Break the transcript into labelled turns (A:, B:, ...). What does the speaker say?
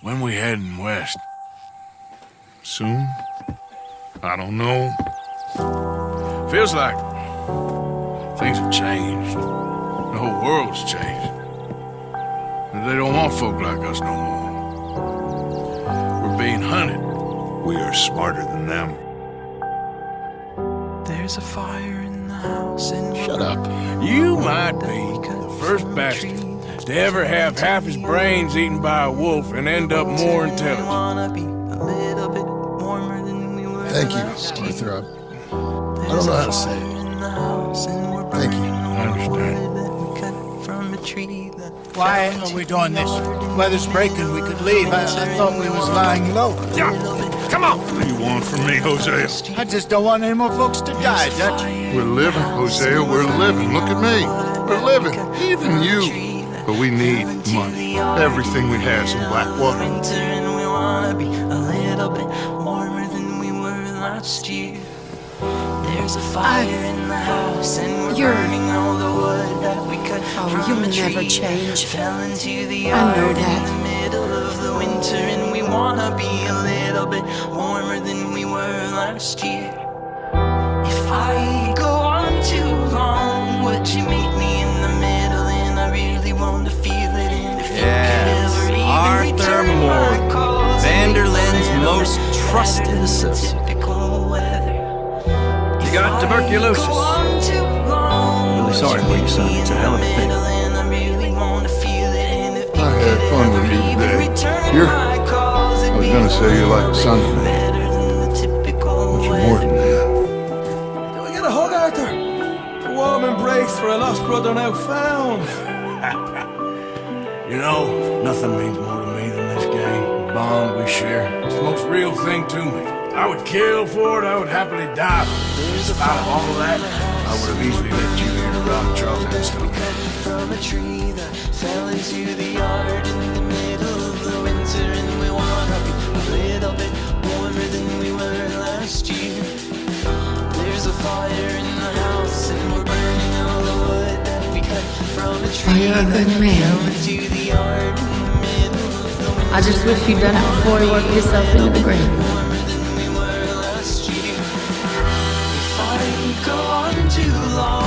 A: When we heading west?
B: Soon? I don't know.
A: Feels like things have changed. The whole world's changed. They don't want folk like us no more. We're being hunted.
B: We are smarter than them.
C: There's a fire in the house and
B: Shut up.
A: You might be the first bastard to ever have half his brains eaten by a wolf and end up more intelligent.
D: Thank you, Arthur. I don't know how to say it. Thank you.
A: I understand.
E: Why are we doing this? Weather's breaking, we could leave. I thought we was lying low.
B: Yeah. Come on. What do you want from me, Hosea?
E: I just don't want any more folks to die, Dutch.
B: We're living, Hosea. We're living. Look at me. We're living. Even you. But we need money. Everything we have's in Blackwater.
C: There's a fire in the house and we're burning all the wood that we cut from the tree.
F: Never change.
C: Fell into the
F: I know
C: yard
F: that.
C: in the middle of the winter, and we wanna be a little bit warmer than we were last year. If I go on too long, would you meet me in the middle? And I really want to feel it. And if you could ever even
G: Arthur
C: return
G: Moore,
C: my calls,
G: Vanderlyn's most trusted associate.
C: typical weather.
G: You got tuberculosis. Really sorry for you, son. It's a hell of a thing.
B: I had fun with you today. I was gonna say you're like a son to me. But you're more than that.
H: Can we get a hug, Arthur? A warm embrace for a lost brother now found.
A: You know, nothing means more to me than this game, the bond we share. It's the most real thing to me. I would kill for it, I would happily die for it. In spite of all of that, I would have easily let you here to rob Charles Hempstone.
C: From a tree that fell into the yard in the middle of the winter, and we wanna be a little bit warmer than we were last year. There's a fire in the house and we're burning all the wood that we cut from a tree.
F: You're a good
C: that
F: man.
C: fell into the yard in the middle of the winter.
F: I just wish you'd done it before you worked yourself into the ground.
C: Warmer than we were last year. If I go on too long,